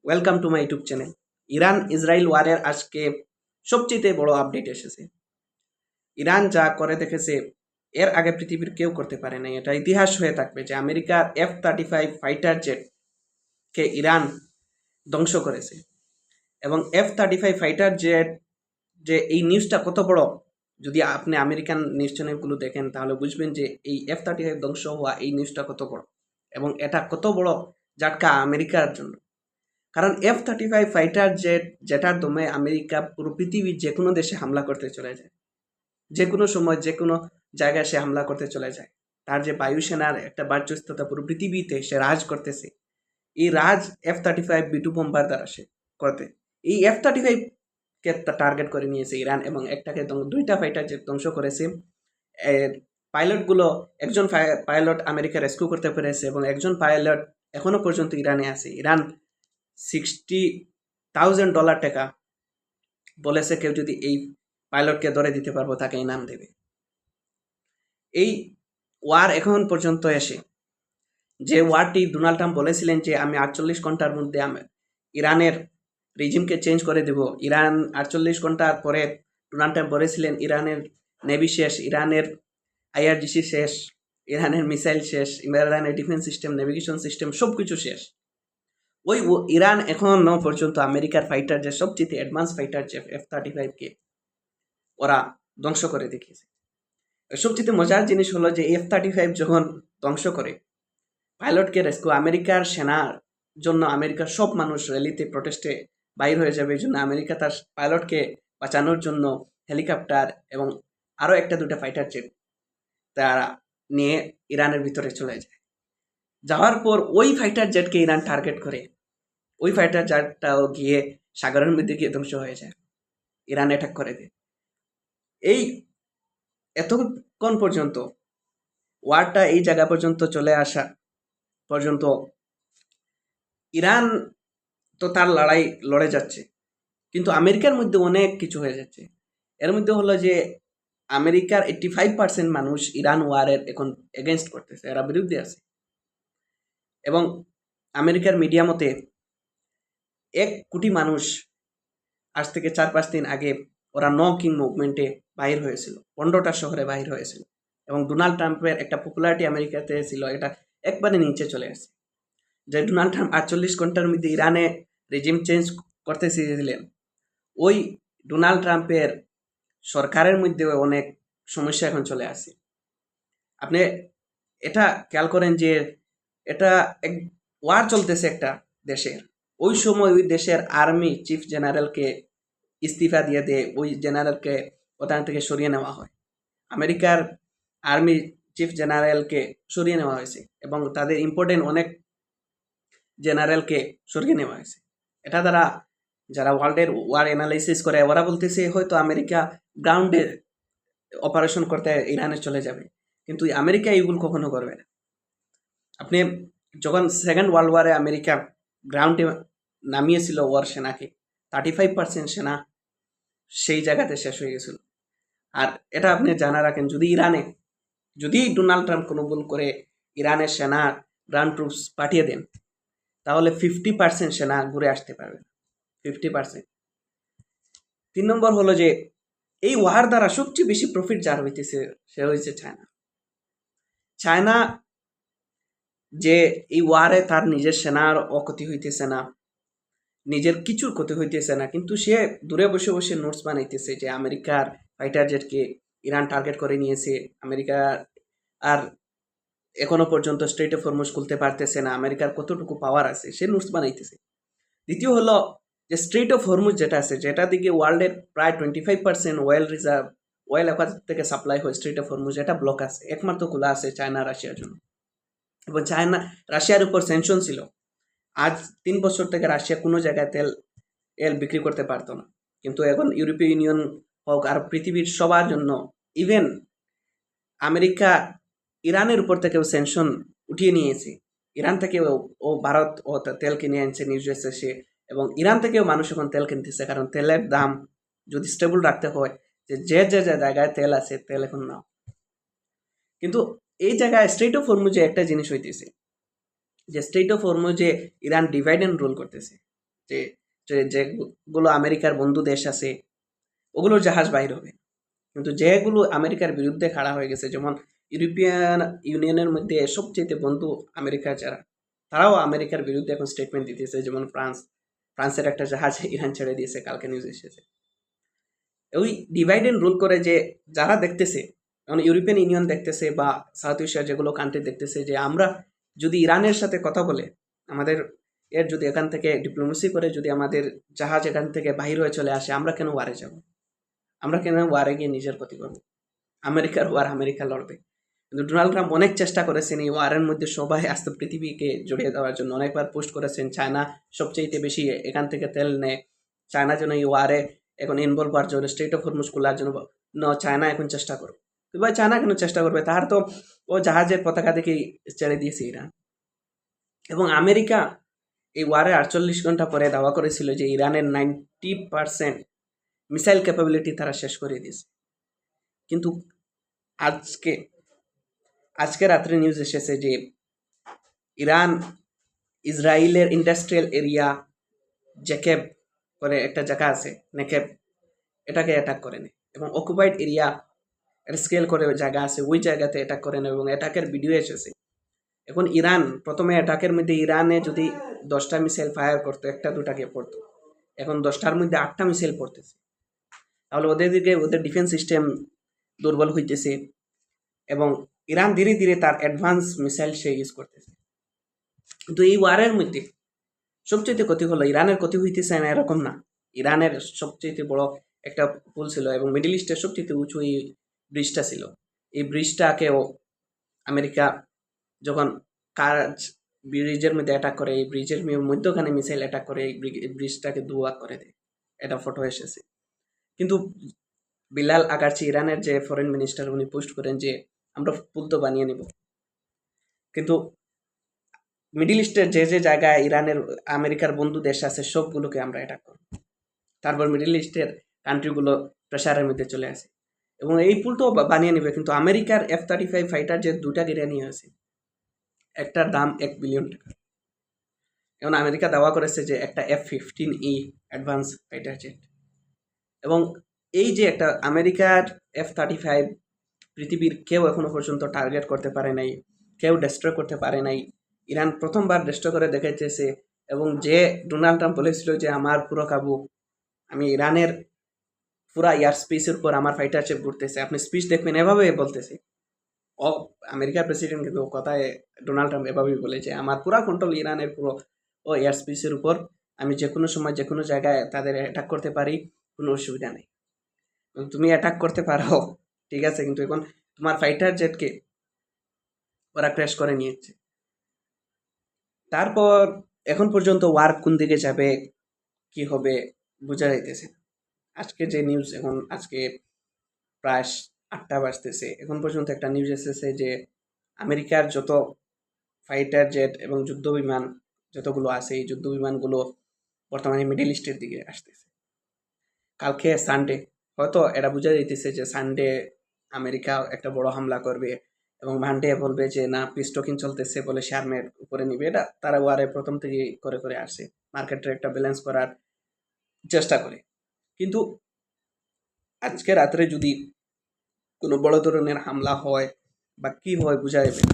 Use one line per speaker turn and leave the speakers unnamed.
Welcome to my YouTube channel. Iran Israel ওয়ারের আজকে সবচেয়ে বড় আপডেট এসেছে। ইরান যা করে দেখেছে এর আগে পৃথিবীর কেউ করতে পারে নাই। এটা ইতিহাস হয়ে থাকবে যে আমেরিকার F-35 ফাইটার জেটকে ইরান ধ্বংস করেছে। এবং F-35 ফাইটার জেট যে এই নিউজটা কত বড়, যদি আপনি আমেরিকান নিউজ চ্যানেলগুলো দেখেন তাহলে বুঝবেন যে এই F-35 ধ্বংস হওয়া এই নিউজটা কত বড় এবং এটা কত বড় ঝাটকা আমেরিকার জন্য। কারণ F-35 ফাইটার জেট যেটার দমে আমেরিকা পুরো পৃথিবীর যে কোনো দেশে হামলা করতে চলে যায়, যে কোনো সময় যে কোনো জায়গায় সে হামলা করতে চলে যায়। তার যে বায়ুসেনার একটা বার্যস্ততা পুরো পৃথিবীতে সে রাজ করতেছে, এই রাজ F-35 B2 বোম্বার দ্বারা সে করতে। এই F-35 কে টার্গেট করে নিয়েছে ইরান এবং একটাকে দুইটা ফাইটার জেট ধ্বংস করেছে। পাইলটগুলো একজন পাইলট আমেরিকা রেস্কিউ করতে পেরেছে এবং একজন পাইলট এখনো পর্যন্ত ইরানে আছে। ইরান $60,000 টাকা বলেছে, কেউ যদি এই পাইলটকে ধরে দিতে পারবো তাকে ইনাম দেবে। এই ওয়ার এখন পর্যন্ত এসে যে ওয়ারটি ডোনাল্ড ট্রাম্প বলেছিলেন যে আমি 48 ঘন্টার মধ্যে ইরানের রিজিমকে চেঞ্জ করে দেব। ইরান 48 ঘন্টার পরে ডোনাল্ড ট্রাম্প বলেছিলেন ইরানের নেভি শেষ, ইরানের IRGC শেষ, ইরানের মিসাইল শেষ, ইরানের ডিফেন্স সিস্টেম, নেভিগেশন সিস্টেম সব কিছু শেষ। ওই ইরান এখনো পর্যন্ত আমেরিকার ফাইটার যে সবচেয়ে অ্যাডভান্স ফাইটার যে F-35 কে ওরা ধ্বংস করে দেখিয়েছে। সবচেয়ে মজার জিনিস হলো যে F-35 যখন ধ্বংস করে পাইলটকে রেস্কিউ, আমেরিকার সেনার জন্য আমেরিকার সব মানুষ র্যালিতে প্রোটেস্টে বাইর হয়ে যাবে। এই জন্য আমেরিকা তার পাইলটকে বাঁচানোর জন্য হেলিকপ্টার এবং আরও একটা দুটা ফাইটার জেট তারা নিয়ে ইরানের ভিতরে চলে যায়। যাওয়ার পর ওই ফাইটার জেটকে ইরান টার্গেট করে, ওই ফাইটার জেটটাও গিয়ে সাগরের মধ্যে গিয়ে ধ্বংস হয়ে যায়, ইরান অ্যাটাক করে দেয়। এই এতক্ষণ পর্যন্ত ওয়ারটা এই জায়গা পর্যন্ত চলে আসা পর্যন্ত ইরান তো তার লড়াই লড়ে যাচ্ছে, কিন্তু আমেরিকার মধ্যে অনেক কিছু হয়ে যাচ্ছে। এর মধ্যে হলো যে আমেরিকার 85% মানুষ ইরান ওয়ারের এখন এগেনস্ট করতেছে, এরা বিরুদ্ধে আছে। এবং আমেরিকার মিডিয়া মতে 1 কোটি মানুষ আজ থেকে 4-5 দিন আগে ওরা নো কিং মুভমেন্টে বাহির হয়েছিল, 15টা শহরে বাহির হয়েছিল এবং ডোনাল্ড ট্রাম্পের একটা পপুলারিটি আমেরিকাতে ছিল, এটা একবারে নিচে চলে আসছে। যে ডোনাল্ড ট্রাম্প 48 ঘন্টার মধ্যে ইরানে রেজিম চেঞ্জ করতে চেয়েছিলেন, ওই ডোনাল্ড ট্রাম্পের সরকারের মধ্যে অনেক সমস্যা এখন চলে আসছে। আপনি এটা খেয়াল করেন যে এটা এক ওয়ার চলতেছে একটা দেশের, ওই সময় ওই দেশের আর্মি চিফ জেনারেলকে ইস্তিফা দিয়ে দেয়, ওই জেনারেলকে ওখান থেকে সরিয়ে নেওয়া হয়। আমেরিকার আর্মি চিফ জেনারেলকে সরিয়ে নেওয়া হয়েছে এবং তাদের ইম্পর্টেন্ট অনেক জেনারেলকে সরিয়ে নেওয়া হয়েছে। এটা দ্বারা যারা ওয়ার্ল্ডের ওয়ার অ্যানালাইসিস করে ওরা বলতেছে হয়তো আমেরিকা গ্রাউন্ডে অপারেশন করতে ইরানে চলে যাবে, কিন্তু আমেরিকা এইগুলো কখনো করবে না। আপনি যখন সেকেন্ড ওয়ার্ল্ড ওয়ারে আমেরিকা গ্রাউন্ডে নামিয়েছিল ওয়ার সেনাকে, 35% সেনা সেই জায়গাতে শেষ হয়ে গেছিল। আর এটা আপনি জানা রাখেন, যদি ডোনাল্ড ট্রাম্প কোনো ভুল করে ইরানের সেনা গ্রাউন্ড ট্রুপস পাঠিয়ে দেন, তাহলে 50% সেনা ঘুরে আসতে পারবে, 50%। 3 নম্বর হলো যে এই ওয়ার দ্বারা সবচেয়ে বেশি প্রফিট যার হইতেছে সে হয়েছে চায়না। যে এই ওয়ারে তার নিজের সেনার অক্ষতি হইতেছে না, নিজের কিছুর ক্ষতি হইতেছে না, কিন্তু সে দূরে বসে বসে নোটস বানাইতেছে যে আমেরিকার ফাইটার জেটকে ইরান টার্গেট করে নিয়েছে, আমেরিকা আর এখনো পর্যন্ত স্ট্রেট অফ হরমুজ খুলতে পারতেছে না, আমেরিকার কতটুকু পাওয়ার আছে সে নোটস বানাইতেছে। দ্বিতীয় হলো যে স্ট্রেট অফ হরমুজ যেটা আছে, যেটা দিকে ওয়ার্ল্ডের প্রায় 25% অয়েল রিজার্ভ, অয়েল এখান থেকে সাপ্লাই হয়, স্ট্রেট অফ হরমুজ এটা ব্লক আছে, একমাত্র খোলা আছে চায়না রাশিয়ার জন্য। এবং চায়না রাশিয়ার উপর স্যাংশন ছিল। আজ 3 বছর থেকে রাশিয়া কোনো জায়গায় তেল বিক্রি করতে পারতো না, কিন্তু এখন ইউরোপীয় ইউনিয়ন হোক আর পৃথিবীর সবার জন্য, ইভেন আমেরিকা ইরানের উপর থেকেও স্যাংশন উঠিয়ে নিয়েছে। ইরান থেকে ও ভারত ও তেল কিনে আনছে নিউজ এসেছে, এবং ইরান থেকেও মানুষ এখন তেল কিনতেছে, কারণ তেলের দাম যদি স্টেবল রাখতে হয় যে জায়গায় তেল আছে তেল এখন নাও। কিন্তু এই জায়গায় স্ট্রেট অফ হরমুজে একটা জিনিস হইতেছে, যে স্ট্রেইট অফ হরমুজে ইরান ডিভাইড অ্যান্ড রুল করতেছে, যে যেগুলো আমেরিকার বন্ধু দেশ আছে ওগুলোর জাহাজ বাইর হবে, কিন্তু যেগুলো আমেরিকার বিরুদ্ধে খাড়া হয়ে গেছে, যেমন ইউরোপিয়ান ইউনিয়নের মধ্যে সবচেয়ে বন্ধু আমেরিকার যারা, তারাও আমেরিকার বিরুদ্ধে এখন স্টেটমেন্ট দিতেছে। যেমন ফ্রান্সের একটা জাহাজ ইরান ছেড়ে দিয়েছে, কালকে নিউজ এসেছে। ওই ডিভাইড অ্যান্ড রুল করে যে যারা দেখতেছে, যেমন ইউরোপিয়ান ইউনিয়ন দেখতেছে বা সাউথ এশিয়ার যেগুলো কান্ট্রি দেখতেছে, যে আমরা যদি ইরানের সাথে কথা বলে আমাদের যদি এখান থেকে ডিপ্লোমেসি করে যদি আমাদের জাহাজ এখান থেকে বাহির হয়ে চলে আসে, আমরা কেন ওয়ারে যাব? আমরা কেন ওয়ারে গিয়ে নিজের ক্ষতি করবো? আমেরিকার ওয়ার আমেরিকা লড়বে। কিন্তু ডোনাল্ড ট্রাম্প অনেক চেষ্টা করেছেন এই ওয়ারের মধ্যে সবাই আস্তে পৃথিবীকে জড়িয়ে দেওয়ার জন্য, অনেকবার পোস্ট করেছেন চায়না সবচেয়ে বেশি এখান থেকে তেল নেয়, চায়না যেন এই ওয়ারে এখন ইনভলভ হওয়ার জন্য, স্ট্রেট অফ হরমুজ খোলার জন্য চায়না এখন চেষ্টা করবে। ভাই চায়না কেন চেষ্টা করবে? তার তো ও জাহাজের পতাকা দেখেই ছেড়ে দিয়েছে ইরান। এবং আমেরিকা এই ওয়ারের 48 ঘন্টা পরে দাওয়া করেছিল যে ইরানের 90% মিসাইল ক্যাপাবিলিটি তারা শেষ করে দিয়েছে। কিন্তু আজকে রাত্রে নিউজ এসেছে যে ইরান ইসরায়েলের ইন্ডাস্ট্রিয়াল এরিয়া জেকেব করে একটা জায়গা আছে নেকেব, এটাকে অ্যাটাক করে নেয় এবং অকুপাইড এরিয়া স্কেল করে জায়গা আছে, ওই জায়গাতে অ্যাটাক করে নেয় এবং অ্যাটাকের ভিডিও এসেছে। এখন ইরান প্রথমে অ্যাটাকের মধ্যে ইরানে যদি 10টা মিসাইল ফায়ার করতো, একটা দুটাকে পড়তো, এখন 10টার মধ্যে 8টা মিসাইল পড়তেছে। তাহলে ওদের দিকে ওদের ডিফেন্স সিস্টেম দুর্বল হইতেছে এবং ইরান ধীরে ধীরে তার অ্যাডভান্স মিসাইল সে ইউজ করতেছে। কিন্তু এই ওয়ারের মধ্যে সবচেয়ে ক্ষতি হলো, ইরানের ক্ষতি হইতেছে না এরকম না, ইরানের সবচেয়ে বড় একটা পুল ছিল এবং মিডল ইস্টের সবচেয়ে উঁচু এই ব্রিজটা ছিল। এই ব্রিজটাকেও আমেরিকা যখন কাজ ব্রিজের মধ্যে অ্যাটাক করে, এই ব্রিজের মধ্যখানে মিসাইল অ্যাটাক করে এই ব্রিজটাকে দুভাগ করে দেয়, এটা ফটো এসেছে। কিন্তু বিলাল আগারচি ইরানের যে ফরেন মিনিস্টার, উনি পোস্ট করেন যে আমরা পুল তো বানিয়ে নিব, কিন্তু মিডিল ইস্টের যে জায়গায় ইরানের আমেরিকার বন্ধু দেশ আছে সবগুলোকে আমরা অ্যাটাক করব। তারপর মিডিল ইস্টের কান্ট্রিগুলো প্রেশারের মধ্যে চলে আসে এবং এই পুল তো বানিয়ে নেবে। কিন্তু আমেরিকার F-35 ফাইটার যে দুটা কিনে নিয়ে আসে, একটার দাম $1 বিলিয়ন। এখন আমেরিকা দাওয়া করেছে যে একটা F-15E অ্যাডভান্স ফাইটার জেট, এবং এই যে একটা আমেরিকার F-35 পৃথিবীর কেউ এখনো পর্যন্ত টার্গেট করতে পারে নাই, কেউ ডেস্ট্রয় করতে পারে নাই, ইরান প্রথমবার ডেস্ট্রয় করে দেখাইতেছে। এবং যে ডোনাল্ড ট্রাম্প বলেছিল যে আমার পুরো কাবু, আমি ইরানের পুরা এয়ার স্পেসের উপর আমার ফাইটার জেট ঘুরতেছে, আপনি স্পিচ দেখবেন এভাবে বলতেছে ও আমেরিকার প্রেসিডেন্ট, কিন্তু কথায় ডোনাল্ড ট্রাম্প এভাবেই বলেছে আমার পুরা কন্ট্রোল ইরানের পুরো এয়ার স্পেসের উপর, আমি যে কোনো সময় যে কোনো জায়গায় তাদের অ্যাটাক করতে পারি, কোনো অসুবিধা নেই। তুমি অ্যাটাক করতে পারো ঠিক আছে, কিন্তু এখন তোমার ফাইটার জেটকে ওরা ক্র্যাশ করে নিয়েছে। তারপর এখন পর্যন্ত ওয়ার কোন দিকে যাবে, কি হবে বোঝা যাইতেছে। আজকে যে নিউজ, এখন আজকে প্রায় 8টা বাজতেছে, এখন পর্যন্ত একটা নিউজ এসেছে যে আমেরিকার যত ফাইটার জেট এবং যুদ্ধ বিমান যতগুলো আছে, এই যুদ্ধ বিমানগুলো বর্তমানে মিডল ইস্টের দিকে আসতেছে। কালকে সানডে, হয়তো এটা বোঝা যাইতেছে যে সানডে আমেরিকা একটা বড় হামলা করবে এবং মানডে বলবে যে না পিস টকিং চলতেছে বলে শার্মের উপরে নিবে। এটা তারা ওয়ারে প্রথম থেকে করে করে আসছে, মার্কেটের একটা ব্যালেন্স করার চেষ্টা করে। কিন্তু আজকে রাত্রে যদি কোনো বড় ধরনের হামলা হয় বা কি হয় বোঝা যাবে না।